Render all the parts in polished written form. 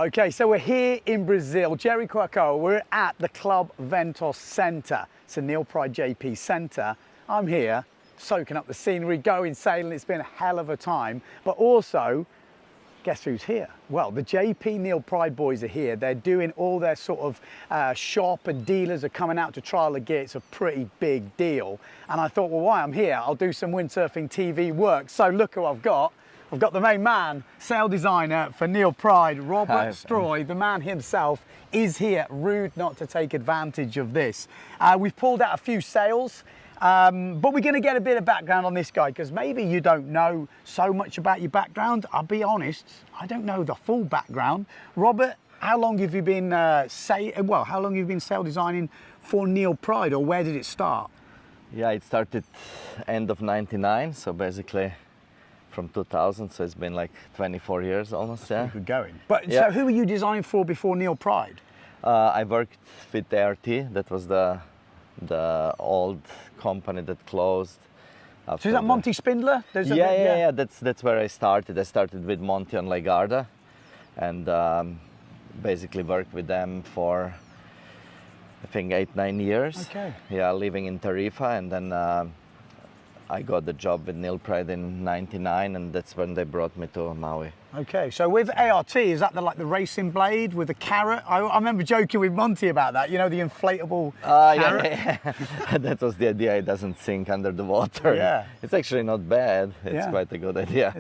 Okay, so we're here in Brazil, Jericoacoa. We're at the Club Ventos Center. It's a Neil Pride JP Center. I'm here soaking up the scenery, going sailing. It's been a hell of a time. But also, guess who's here? Well, the JP Neil Pride boys are here. They're doing all their sort of shop, and dealers are coming out to trial the gear. It's a pretty big deal. And I thought, well, while I'm here, I'll do some Windsurfing.TV work. So look who I've got. I've got the main man, sail designer for Neil Pride, Robert STROJ, the man himself, is here. Rude not to take advantage of this. We've pulled out a few sails, but we're going to get a bit of background on this guy, because maybe you don't know so much about your background. I'll be honest, I don't know the full background. Robert, how long have you been how long have you been sail designing for Neil Pride, or where did it start? Yeah, it started end of '99, so basically from 2000, so it's been like 24 years almost. Yeah, good going. But yeah. So who were you designing for before Neil Pride? I worked with ART. That was the old company that closed. So is that Monty Spindler? Yeah. That's where I started. I started with Monty on Lake Garda, and basically worked with them for I think 8-9 years. Okay. Yeah, living in Tarifa, and then I got the job with Neil Pride in '99, and that's when they brought me to Maui. Okay, so with ART, is that like the racing blade with the carrot? I remember joking with Monty about that, you know, the inflatable carrot? Yeah. That was the idea, it doesn't sink under the water. Yeah. It's actually not bad, it's quite a good idea.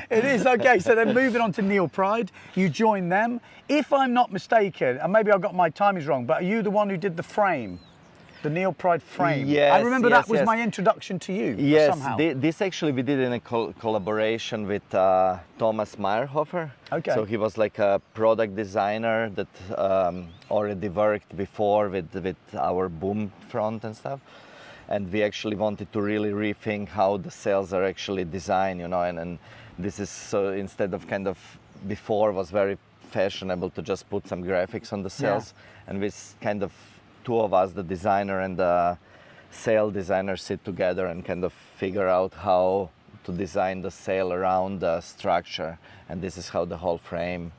It is, okay, so then moving on to Neil Pride, you joined them. If I'm not mistaken, and maybe I got my timings wrong, but are you the one who did the frame? The Neil Pride frame. Yes, I remember that was my introduction to you. Yes, somehow. This actually we did in a collaboration with Thomas Meyerhofer. Okay. So he was like a product designer that already worked before with our boom front and stuff. And we actually wanted to really rethink how the sails are actually designed, you know, and this is so instead of kind of before was very fashionable to just put some graphics on the sails, and with kind of two of us, the designer and the sail designer, sit together and kind of figure out how to design the sail around the structure, and this is how the whole frame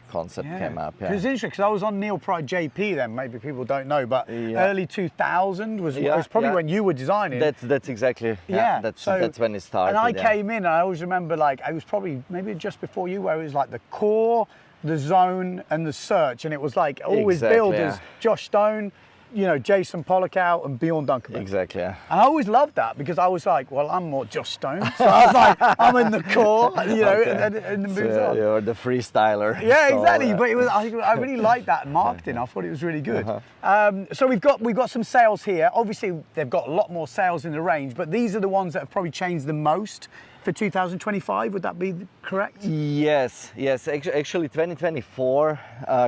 concept came up. Yeah. It's interesting because I was on Neil Pride JP then, maybe people don't know, but early 2000 was probably when you were designing. That's exactly, that's when it started. And I came in, and I always remember, like, I was probably maybe just before you, where it was like the core, the zone and the search, and it was like always builders, Josh Stone, you know, Jason Pollock out and Bjorn Dunkerberg. Exactly, yeah. And I always loved that because I was like, well, I'm more Josh Stone. So I was like, I'm in the core, you know, and then moves on. You're the freestyler. Yeah, exactly. But it was, I really liked that marketing. I thought it was really good. So we've got some sails here. Obviously, they've got a lot more sails in the range, but these are the ones that have probably changed the most for 2025, would that be correct? Yes. Actually, 2024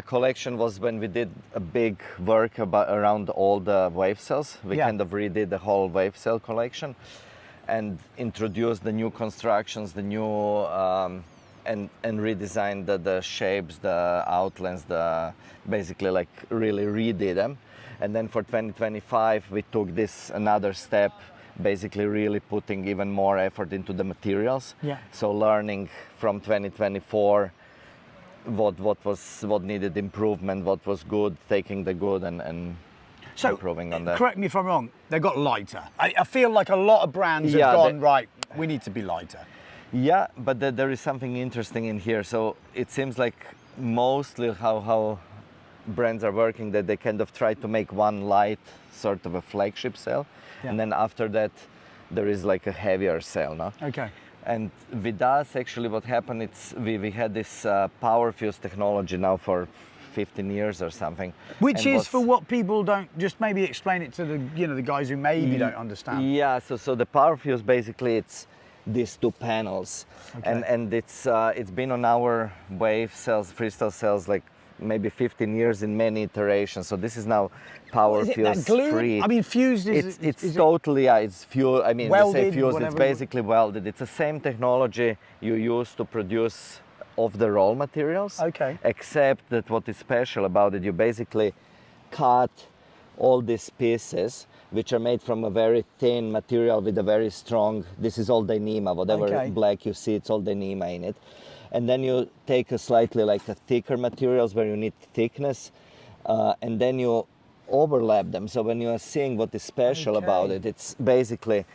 collection was when we did a big work around all the wave sails. We kind of redid the whole wave sail collection and introduced the new constructions, the new and redesigned the shapes, the outlines, basically like really redid them. And then for 2025, we took this another step, basically really putting even more effort into the materials. Yeah. So learning from 2024 what needed improvement, what was good, taking the good and improving on that. Correct me if I'm wrong, they got lighter. I feel like a lot of brands have gone, right, we need to be lighter. Yeah, but there is something interesting in here. So it seems like mostly how brands are working, that they kind of try to make one light sort of a flagship sail. And then after that, there is like a heavier sail, no? Okay. And with us, actually, what happened, we had this power fuse technology now for 15 years or something. Which is, for what people don't, just maybe explain it to the guys who maybe don't understand. Yeah, so the power fuse, basically, it's these two panels. Okay. And it's been on our wave sails, freestyle sails, like maybe 15 years in many iterations. So this is now power fuse free. I mean, fused is it's totally it's fused. I mean, welded, we say fused. It's basically welded. It's the same technology you use to produce of the raw materials. Okay. Except that what is special about it, you basically cut all these pieces, which are made from a very thin material with a very strong. This is all Dyneema. Whatever black you see, it's all Dyneema in it. and then you take a slightly like a thicker materials where you need thickness, and then you overlap them. So when you are seeing what is special about it, it's basically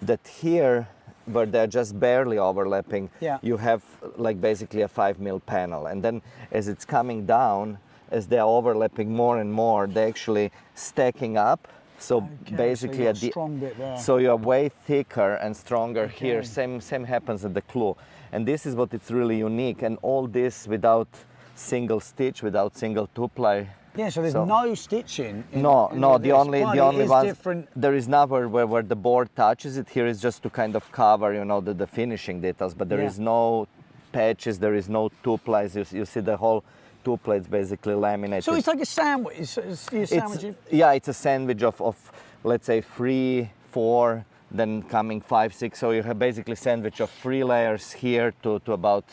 that here where they're just barely overlapping, you have like basically a 5 mil panel, and then as it's coming down, as they're overlapping more and more, they're actually stacking up. So basically, so, strong bit there. So you're way thicker and stronger here. Same happens at the claw, and this is what it's really unique. And all this without single stitch, without single two-ply. Yeah, so there's no stitching. The only one different. There is never where the board touches it. Here is just to kind of cover, you know, the finishing details. But there is no patches. There is no two-plies. You see the whole two plates basically laminated. So it's like a sandwich. It's a sandwich of let's say 3, 4, then coming 5, 6. So you have basically sandwich of 3 layers here to about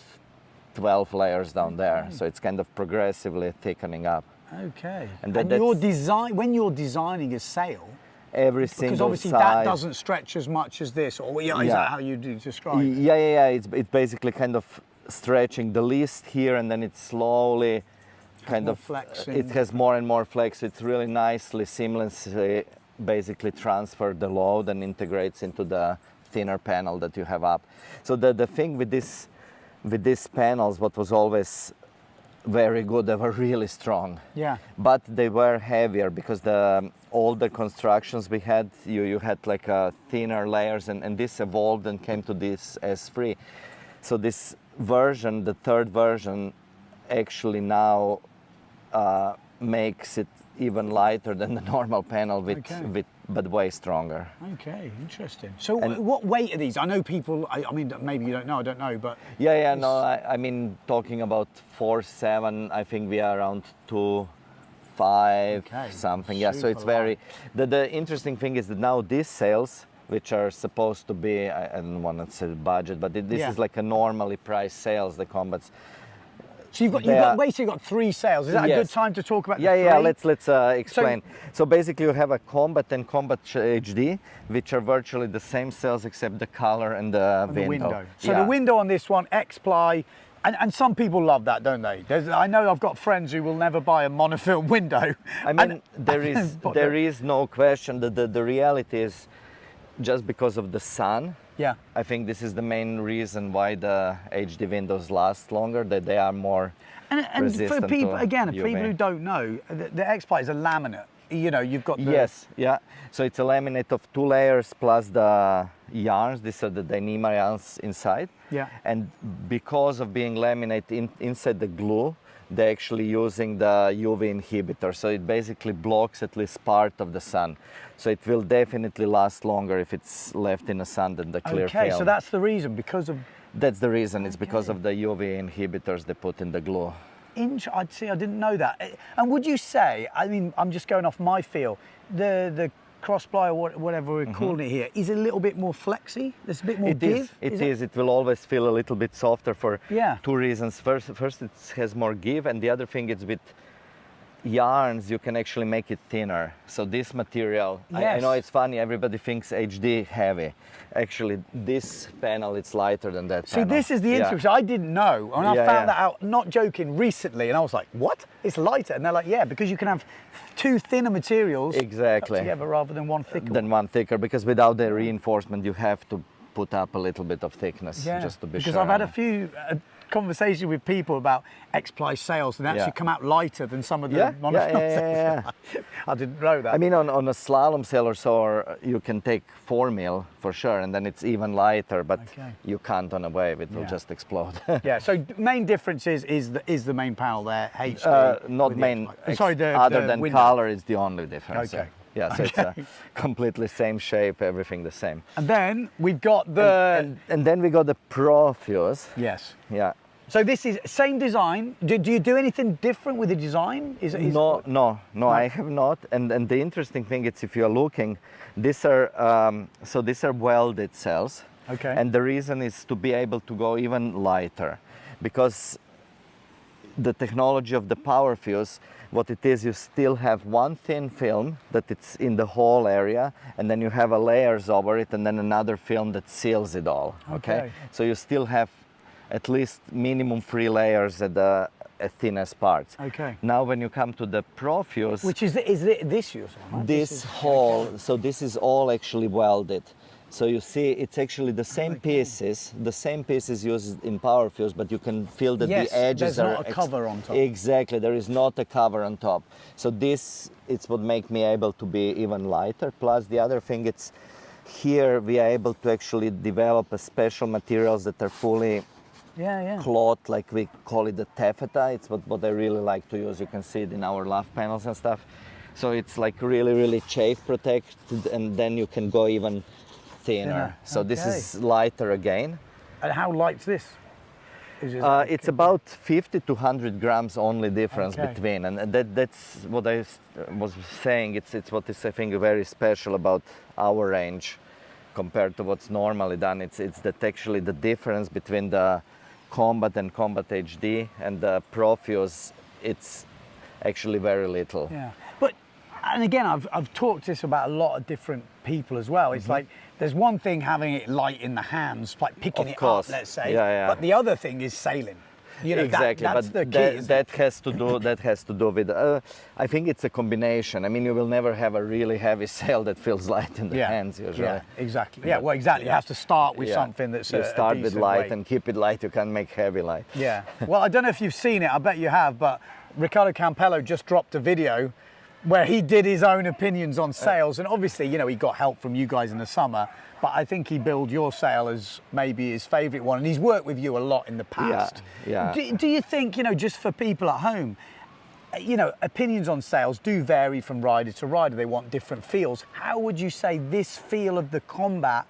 12 layers down there. So it's kind of progressively thickening up. Okay. And when you're designing a sail, every single because obviously size, that doesn't stretch as much as this, or is that how you describe it? Yeah. It's basically kind of stretching the least here, and then it's slowly kind of flexing. It has more and more flex. It's really nicely, seamlessly, basically transfer the load and integrates into the thinner panel that you have up. So the thing with these panels, what was always very good, they were really strong. Yeah. But they were heavier because the older constructions we had, you had like thinner layers, and this evolved and came to this S3. So this version, the third version, actually now makes it even lighter than the normal panel but way stronger. Okay, interesting. So what weight are these? I know people, I mean, maybe you don't know, I don't know, but... I mean, talking about 4.7, I think we are around 2.5 something. Yeah, so it's very... The interesting thing is that now these sails, which are supposed to be, I don't want to say budget, but this is like a normally priced sails, the combats. So you've got 3 sails. Is that a good time to talk about the 3? Yeah, let's explain. So basically you have a Combat and Combat HD, which are virtually the same sails except the color and the window. So the window on this one, X-ply, and some people love that, don't they? I know I've got friends who will never buy a monofilm window. I mean, there is no question that the reality is just because of the sun. Yeah. I think this is the main reason why the HD windows last longer, that they are more resistant for people, to again, UV. people who don't know, the X-ply is a laminate. You know, you've got the... Yes, yeah. So it's a laminate of 2 layers plus the yarns. These are the Dyneema yarns inside. Yeah. And because of being laminate inside the glue, they're actually using the UV inhibitor. So it basically blocks at least part of the sun. So it will definitely last longer if it's left in the sun than the clear film. Okay, so that's the reason, because of... That's the reason. It's because of the UV inhibitors they put in the glue. I'd say I didn't know that. And would you say, I mean, I'm just going off my feel, the cross-ply or whatever we're calling it here, is a little bit more flexy? There's a bit more give? It is. It will always feel a little bit softer for 2 reasons. First, it has more give, and the other thing is with yarns you can actually make it thinner. So this material, I know it's funny, everybody thinks HD heavy. Actually, this panel, it's lighter than that panel. See, this is the interesting. I didn't know, and I found that out, not joking, recently, and I was like, what? It's lighter? And they're like, yeah, because you can have 2 thinner materials together rather than one thicker. Because without the reinforcement, you have to put up a little bit of thickness just to be sure. Because I've had a few conversations with people about X-ply sails and actually come out lighter than some of the monofilm sails. I didn't know that. I mean, on a slalom sail or so, you can take 4 mil for sure, and then it's even lighter, but you can't on a wave, it will just explode. So main difference is the main panel there, HD. Not main, other than window. Color is the only difference. Okay. Yeah, so it's a completely same shape, everything the same. And then we've got the... And then we got the Pro Fuse. Yes. Yeah. So this is same design. Do you do anything different with the design? No, I have not. And the interesting thing is, if you're looking, these are welded cells. Okay. And the reason is to be able to go even lighter, because the technology of the Power Fuse, what it is, you still have one thin film that it's in the whole area, and then you have a layers over it, and then another film that seals it all. Okay. So you still have at least minimum 3 layers at the thinnest parts. Okay. Now when you come to the Profuse, Which is this yours? Right? this hole, so this is all actually welded. So you see, it's actually the same pieces used in PowerFuse, but you can feel that Yes, the edges there's are not a cover on top. Exactly, there is not a cover on top. So this, it's what make me able to be even lighter. Plus the other thing, it's here we are able to actually develop a special materials that are fully cloth, like we call it the taffeta. It's what I really like to use. You can see it in our laugh panels and stuff. So it's like really chafe protected, and then you can go even thinner. So this is lighter again. And how light's this? It's about 50 to 100 grams only difference between, and that's what I was saying. It's what is, I think, very special about our range compared to what's normally done. It's that actually the difference between the Combat and Combat HD and the Profuse, it's actually very little. Yeah, but and again, I've talked this about a lot of different people as well. It's like there's one thing having it light in the hands, like picking it up, let's say. But the other thing is sailing. You know, exactly, that's but the key. That has to do with. I think it's a combination. I mean, you will never have a really heavy sail that feels light in the hands usually. Yeah, exactly. Yeah, well, exactly. You have to start with something that's you start with light weight. and keep it light. You can make heavy light. Yeah. Well, I don't know if you've seen it. I bet you have. But Ricardo Campello just dropped a video where he did his own opinions on sails, and obviously, you know, he got help from you guys in the summer. But I think he billed your sail as maybe his favourite one, and he's worked with you a lot in the past. Yeah. Do you think, you know, just for people at home, you know, opinions on sails do vary from rider to rider. They want different feels. How would you say this feel of the Combat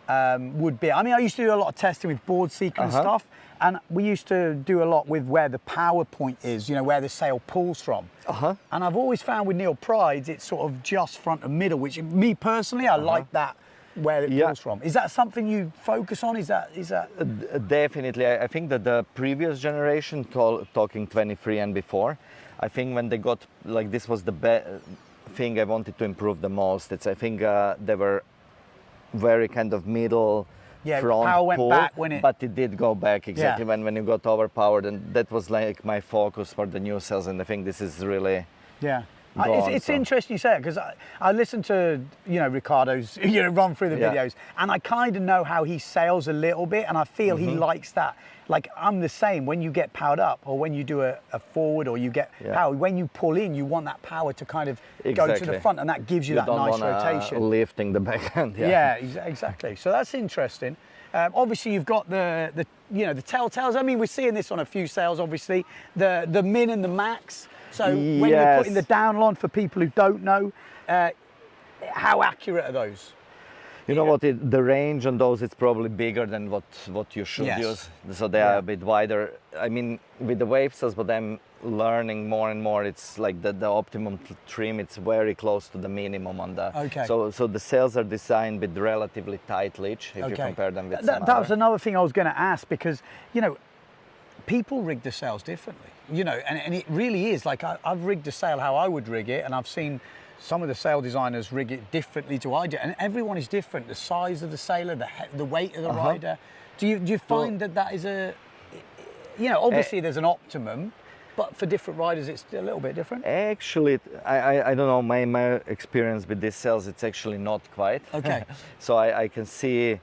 would be? I mean, I used to do a lot of testing with board seeker and stuff, and we used to do a lot with where the power point is, you know, where the sail pulls from. And I've always found with Neil Pride's, it's sort of just front and middle, which me personally, I like that where it pulls from. Is that something you focus on? Is that Definitely. I think that the previous generation, talking 23 and before, I think when they got, like, this was the thing I wanted to improve the most. I think they were very kind of middle, front power went pull, back when it... but it did go back exactly when you got overpowered, and that was like my focus for the new cells, and I think this is really it's interesting you say it, because I listened to, you know, Ricardo's, you know, run through the videos, and I kind of know how he sails a little bit, and I feel he likes that. Like, I'm the same. When you get powered up, or when you do a forward, or you get power, when you pull in, you want that power to kind of go to the front, and that gives you that nice rotation. Lifting the backhand. Exactly. So that's interesting. Obviously, you've got the you know, the telltales. I mean, we're seeing this on a few sails. Obviously, the min and the max. So when you're putting the downlon, for people who don't know, how accurate are those? You know what, the range on those is probably bigger than what you should use. So they are a bit wider. I mean, with the wave cells, but I'm learning more and more, it's like the optimum trim, it's very close to the minimum on the... So the sails are designed with relatively tight leech, if you compare them with some That was another thing I was going to ask, because, you know, people rig the sails differently, you know, and it really is, like, I've rigged a sail how I would rig it, and I've seen some of the sail designers rig it differently to I do, and everyone is different. The size of the sailor, the weight of the rider. Do you find that is a, you know, obviously there's an optimum, but for different riders it's a little bit different? Actually, I don't know, my experience with these sails, it's actually not quite. So I can see,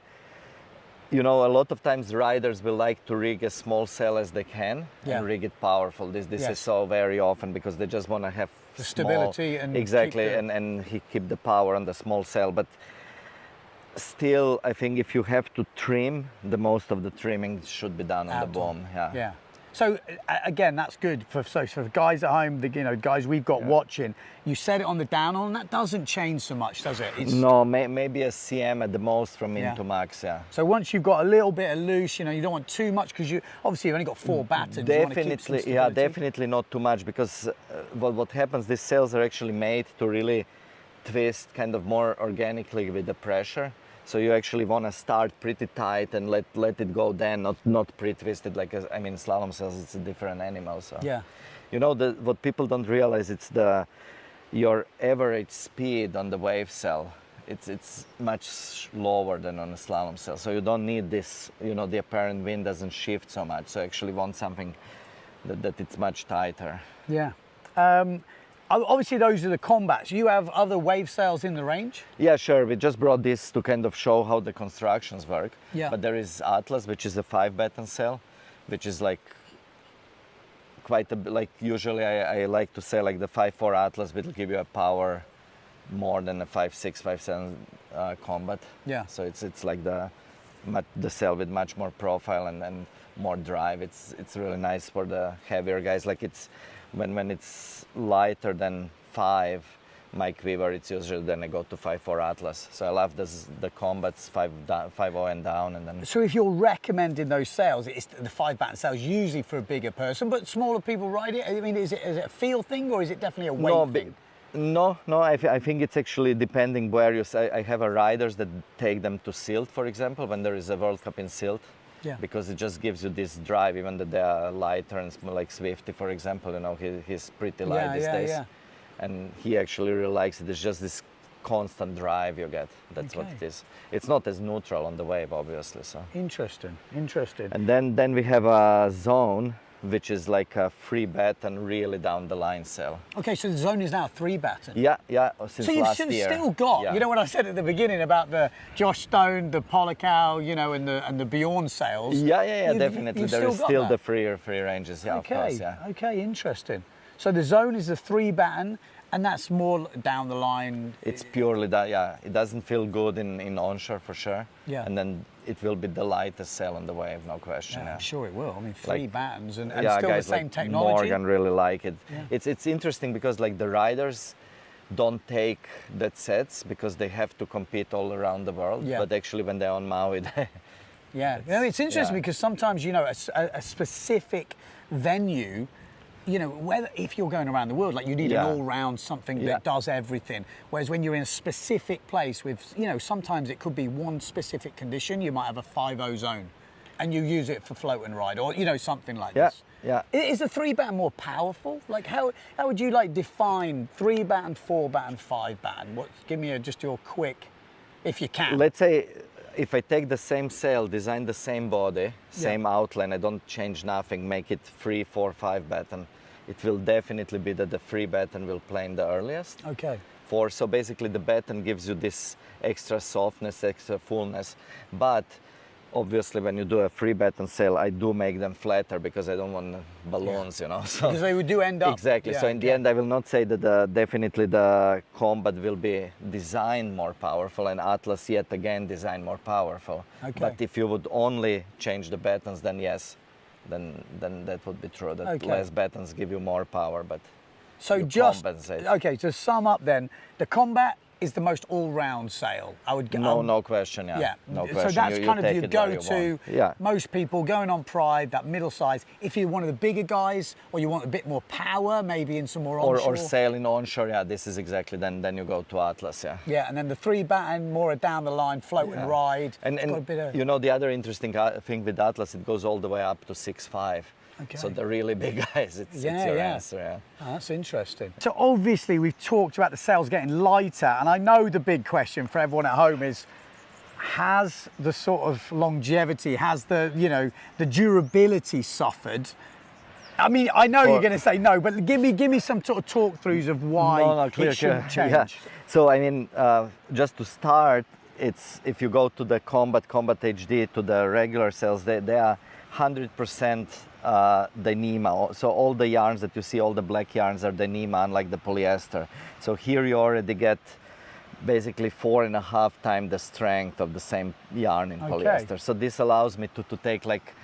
you know, a lot of times riders will like to rig as small sail as they can and rig it powerful. This is so very often, because they just want to have the stability and and keep the power on the small sail. But still, I think if you have to trim, the most of the trimming should be done on the boom. So again, that's good for guys at home, you know, guys we've got watching. You set it on the down on, and that doesn't change so much, does it? No, maybe a cm at the most from min to max. So once you've got a little bit of loose, you know, you don't want too much, because you obviously you've only got 4 battens. Definitely, definitely not too much, because what happens, these sails are actually made to really twist kind of more organically with the pressure. So you actually want to start pretty tight and let it go then, not pre-twisted, like, I mean, slalom sails, it's a different animal. So you know, what people don't realize, it's your average speed on the wave sail it's much lower than on a slalom sail. So you don't need this, you know, the apparent wind doesn't shift so much. So actually want something that it's much tighter. Yeah. Obviously those are the combats. You have other wave sails in the range? Yeah, sure. We just brought this to kind of show how the constructions work. Yeah. But there is Atlas, which is a 5-batten sail, which is like quite a bit, like usually I like to say like the 5.4 Atlas will give you a power more than a 5.6, 5.7 combat. Yeah. So it's like the sail with much more profile and more drive. It's really nice for the heavier guys. Like it's when it's lighter than 5 Mike Weaver, it's usually then I go to 5.4 Atlas. So I love the combats 5.0 and down, and then. So if you're recommending those sails, it's the 5-batten sails usually for a bigger person, but smaller people ride it. I mean, is it a feel thing or is it definitely a weight thing? No. I think it's actually depending where you say. I have riders that take them to Silt, for example, when there is a World Cup in Silt. Yeah. Because it just gives you this drive, even though they are lighter and like Swifty, for example. You know, he's pretty light these days. Yeah. And he actually really likes it. It's just this constant drive you get. That's what it is. It's not as neutral on the wave, obviously. So interesting. And then we have a Zone, which is like a 3-batten, really down the line sail. Okay, so the Zone is now 3-batten. Yeah, since last year. So you've still got, you know what I said at the beginning about the Josh Stone, the Polikaw, you know, and the Bjorn sails. Yeah, definitely. There is still the free ranges, of course, yeah. Okay, interesting. So the Zone is a 3-batten, and that's more down the line. It's purely that, yeah. It doesn't feel good in onshore for sure. Yeah. And then it will be the lightest sail on the wave, no question. Yeah, I'm sure it will. I mean, 3 battens and yeah, still guys the same like technology. Morgan really like it. Yeah. It's interesting because like the riders don't take that sets because they have to compete all around the world. Yeah. But actually when they're on Maui, yeah. You know, it's interesting because sometimes, you know, a specific venue, you know, if you're going around the world, like you need an all-round something that does everything. Whereas when you're in a specific place with, you know, sometimes it could be one specific condition. You might have a 5.0 zone, and you use it for float and ride, or you know, something like this. Yeah. Is the 3-batten more powerful? Like how would you like define 3-batten, 4-batten, 5-batten? Give me just your quick, if you can. Let's say, if I take the same sail, design the same body, same outline, I don't change nothing, make it 3, 4, 5-batten, it will definitely be that the 3-batten will play in the earliest. Okay. So basically the batten gives you this extra softness, extra fullness, but obviously when you do a 3-batten sail, I do make them flatter because I don't want balloons, you know. So because they do end up. Exactly. So in the end, I will not say that definitely the combat will be designed more powerful and Atlas yet again designed more powerful. Okay. But if you would only change the battens, then yes, then that would be true. That less battens give you more power, but so just compensate. Okay. To sum up, then the combat is the most all-round sail. I would go. No question. Yeah. No question. So that's kind of your go-to. Yeah. Most people going on Pride, that middle size. If you're one of the bigger guys, or you want a bit more power, maybe in some more onshore. Or sailing onshore. Yeah. This is exactly. Then you go to Atlas. Yeah. Yeah, and then the 3-batten, more down the line, float and ride. And you know the other interesting thing with Atlas, it goes all the way up to 6.5. Okay. So the really big guys, it's your answer. Yeah. Oh, that's interesting. So obviously we've talked about the sails getting lighter, and I know the big question for everyone at home is, has the sort of longevity, has the, you know, the durability suffered? I mean, I know you're going to say no, but give me some sort of talk-throughs of why it shouldn't change. Yeah. So I mean, just to start, it's if you go to the Combat HD, to the regular sails, they are 100% Dyneema. So all the yarns that you see, all the black yarns are Dyneema, unlike the polyester. So here you already get basically 4.5 times the strength of the same yarn in polyester. So this allows me to take like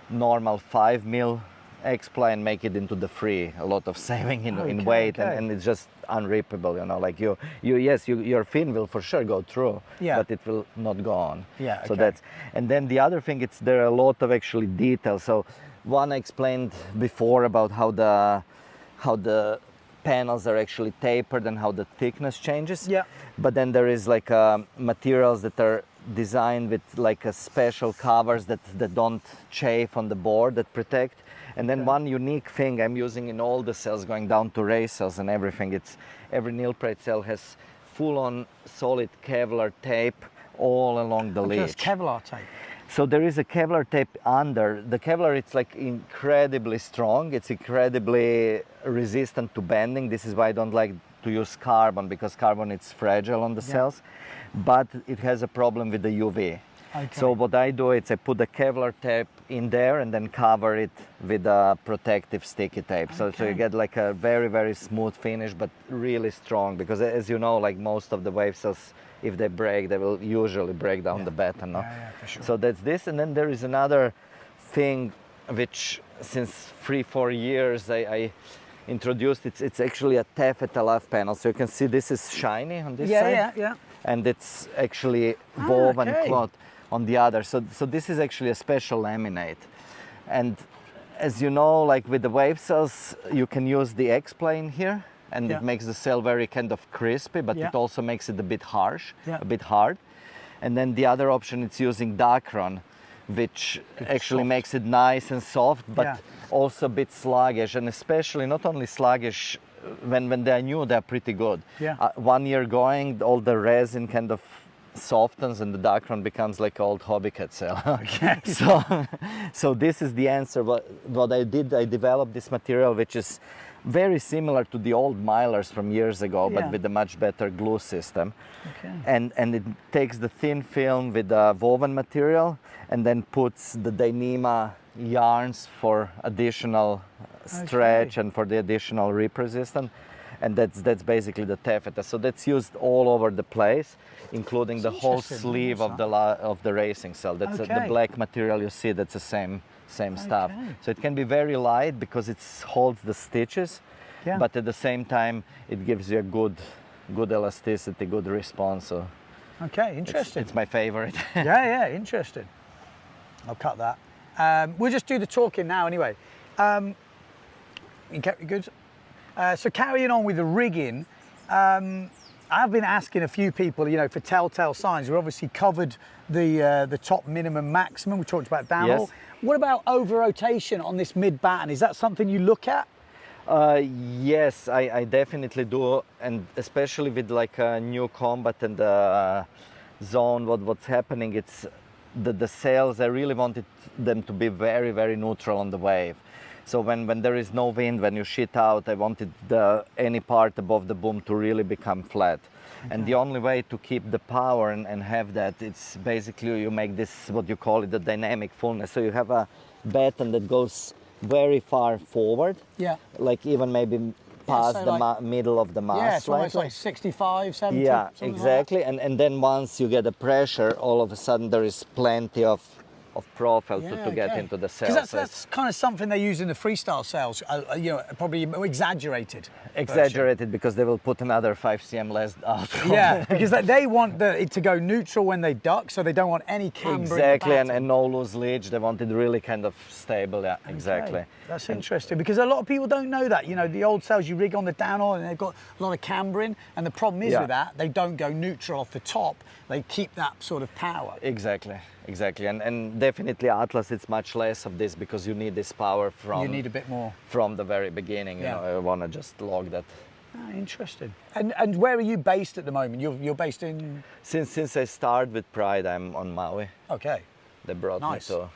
normal 5 mil X-ply and make it into the 3. A lot of saving in weight, and it's just unrippable, you know, like your fin will for sure go through, but it will not go on. Yeah. So that's, and then the other thing, there are a lot of actually details. So one I explained before about how the panels are actually tapered and how the thickness changes. Yeah. But then there is like materials that are designed with like a special covers that don't chafe on the board, that protect. And then one unique thing I'm using in all the sails going down to race sails and everything, it's every Neil Pratt sail has full-on solid Kevlar tape all along the Okay, leech. it's Kevlar tape. So there is a Kevlar tape under. The Kevlar, it's like incredibly strong. It's incredibly resistant to bending. This is why I don't like to use carbon, because carbon is fragile on the cells, but it has a problem with the UV. Okay. So what I do is I put the Kevlar tape in there and then cover it with a protective sticky tape. So you get like a very, very smooth finish, but really strong, because as you know, like most of the wave cells, if they break, they will usually break down the batten. No? Yeah, for sure. So that's this, and then there is another thing which since 3-4 years I introduced. It's actually a taffeta lath panel. So you can see this is shiny on this side. Yeah. And it's actually woven okay. cloth on the other. So this is actually a special laminate. And as you know, like with the wave cells, you can use the X-plane here, and it makes the cell very kind of crispy, but it also makes it a bit harsh, a bit hard. And then the other option is using Dacron, which actually makes it nice and soft, but also a bit sluggish, and especially not only sluggish, when they're new, they're pretty good. 1 year going, all the resin kind of softens and the Dacron becomes like old hobby cat cell. Okay. So this is the answer. What I did, I developed this material which is very similar to the old milers from years ago, but with a much better glue system. Okay. And it takes the thin film with the woven material and then puts the Dyneema yarns for additional stretch and for the additional rip resistance. And that's basically the taffeta. So that's used all over the place, including the whole sleeve of the racing cell. That's the black material you see. That's the same stuff. So it can be very light because it holds the stitches, but at the same time it gives you a good elasticity, good response. So okay, interesting. It's my favorite. yeah, interesting. I'll cut that. We'll just do the talking now anyway. You good? So carrying on with the rigging, I've been asking a few people, for telltale signs. We obviously covered the top minimum maximum. We talked about downhole. Yes. What about over rotation on this mid batten? Is that something you look at? Yes, I definitely do, and especially with like a new combat and zone. What's happening? It's the sails. I really wanted them to be very, very neutral on the wave. So when there is no wind, when you shit out, I wanted any part above the boom to really become flat. And the only way to keep the power and have that, it's basically you make this, what you call it, the dynamic fullness. So you have a batten that goes very far forward, like even maybe past so the like, middle of the mast. Yeah, it's almost like 65, 70. Yeah, exactly. Like and then once you get the pressure, all of a sudden there is plenty of profile to get into the sail. Because that's kind of something they use in the freestyle sails, probably exaggerated. Exaggerated because they will put another 5 cm less out. Yeah, because they want it to go neutral when they duck, so they don't want any camber. Exactly, in the and no loose leech. They want it really kind of stable. Yeah, exactly. That's interesting because a lot of people don't know that. The old sails you rig on the downhaul and they've got a lot of cambering, and the problem is with that, they don't go neutral off the top. They keep that sort of power. Exactly. And definitely Atlas, it's much less of this because you need this power from... You need a bit more. From the very beginning, I want to just log that. Interesting. And where are you based at the moment? You're based in... Since I started with Pride, I'm on Maui. Okay. They brought me to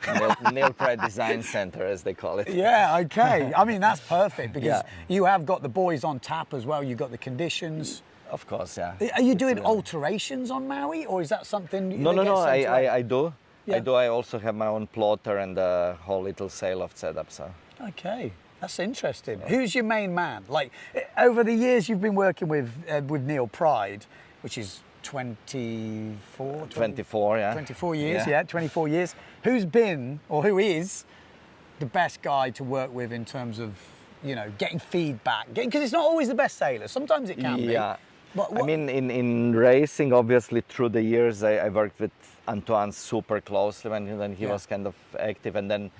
Neil Pride Design Center, as they call it. Yeah, okay. I mean, that's perfect because you have got the boys on tap as well. You've got the conditions. Of course, yeah. Are you doing alterations on Maui, or is that something? No. I do. Yeah. I do. I also have my own plotter and a whole little sail loft setup. So. Okay, that's interesting. Who's your main man? Like over the years you've been working with Neil Pride, which is 24. 24, yeah. 24 years, yeah. 24 years. Who's been or who is the best guy to work with in terms of getting feedback? Because it's not always the best sailor. Sometimes it can be. Yeah. I mean, in racing, obviously, through the years, I worked with Antoine super closely when he was kind of active. And then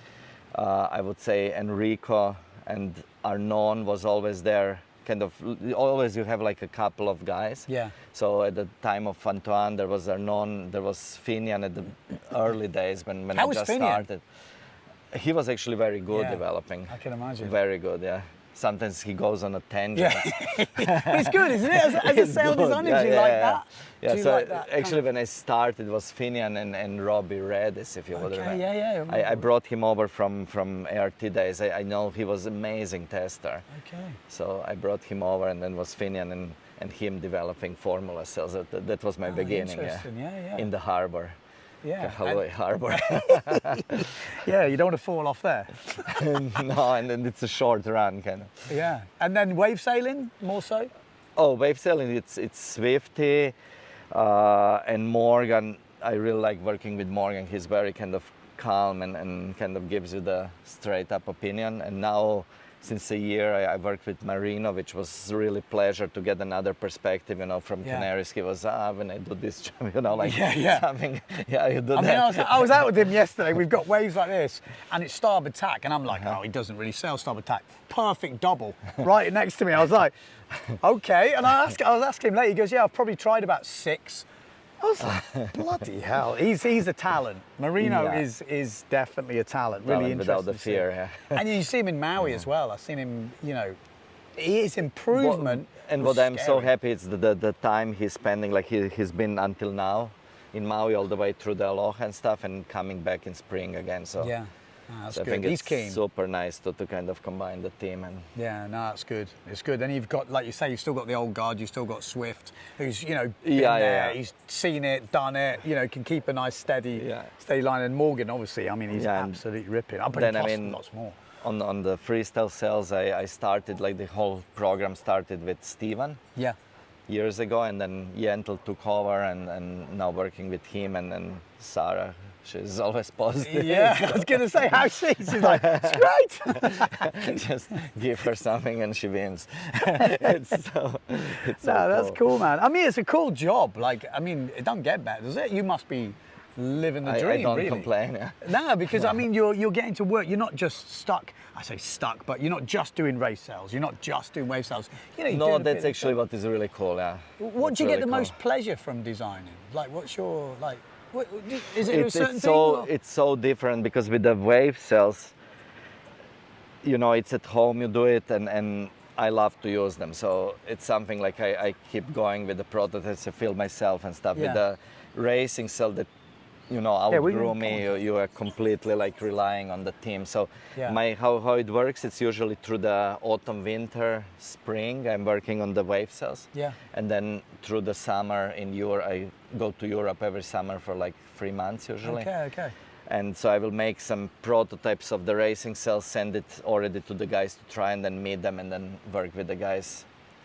I would say Enrico and Arnon was always there. Kind of, always you have like a couple of guys. Yeah. So at the time of Antoine, there was Arnon, there was Finian at the early days when I just started. He was actually very good developing. I can imagine. Very good, yeah. sometimes he goes on a tangent. Yeah. But it's good, isn't it? As a It's sound good. designer, Yeah, do you yeah, like yeah. that? Yeah, Do you so like that actually when I started, it was Finian and Robbie Redis, if you would remember. yeah. I brought him over from ART days. I know he was amazing tester. Okay. So I brought him over, and then was Finian and him developing formula cells. That was my beginning, interesting. Yeah. in the harbor. Yeah. Hawaii Harbor. Yeah, you don't want to fall off there. No, and then it's a short run, kind of. Yeah. And then wave sailing, more so? Oh, wave sailing, it's Swifty and Morgan. I really like working with Morgan. He's very kind of calm and kind of gives you the straight up opinion. And now, since a year, I worked with Marino, which was really pleasure to get another perspective, you know, from Canaries. He was, when I do this job, you know, like something, you do that. I was out with him yesterday. We've got waves like this, and it's starboard tack, and I'm like, oh, he doesn't really sail starboard tack. Perfect double, right next to me. I was like, okay. And I was asking him later, he goes, yeah, I've probably tried about 6. I was like, bloody hell. He's a talent. Marino is definitely a talent. Really interesting. Without the fear, yeah. And you see him in Maui as well. I've seen him, you know, his improvement. And what I'm so happy is the time he's spending, like he's been until now in Maui all the way through the Aloha and stuff, and coming back in spring again. So yeah. No, that's so good. I think He's it's keen. super nice to kind of combine the team. And yeah, no, that's good. It's good. And you've got, like you say, you've still got the old guard. You've still got Swift, who's, you know, been there. He's seen it, done it. You know, can keep a nice steady line. And Morgan, obviously, I mean, he's absolutely ripping. But it costs lots more. On the freestyle cells, I started, like the whole program started with Steven. Yeah. Years ago, and then Yentl took over, and now working with him and Sarah. She's always positive. Yeah, I was going to say, how's she? She's like, it's great. Just give her something and she wins. It's so that's cool, man. I mean, it's a cool job. Like, I mean, it don't get better, does it? You must be living the dream, I don't really. complain, yeah. No, because, I mean, you're getting to work. You're not just stuck. I say stuck, but you're not just doing race cells. You're not just doing wave cells. You know, no, that's actually what is really cool, yeah. What do you get the most pleasure from designing? Like, what's your, like, is it a certain thing? It's so different, because with the wave cells, you know, it's at home, you do it, and I love to use them. So it's something like I keep going with the prototypes, I feel myself and stuff. With the racing cell that, you know, outgrew me, you are completely like relying on the team. So how it works, it's usually through the autumn, winter, spring, I'm working on the wave cells. Yeah. And then through the summer in Europe, I go to Europe every summer for like 3 months usually. Okay. And so I will make some prototypes of the racing cells, send it already to the guys to try, and then meet them, and then work with the guys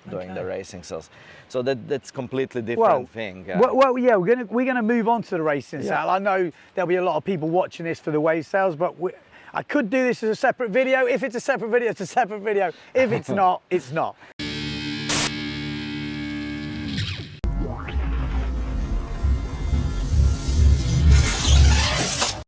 doing the racing cells. So that's completely different thing. Well, yeah, we're gonna move on to the racing cell. I know there'll be a lot of people watching this for the wave cells, but I could do this as a separate video. If it's a separate video, it's a separate video. If it's not, it's not.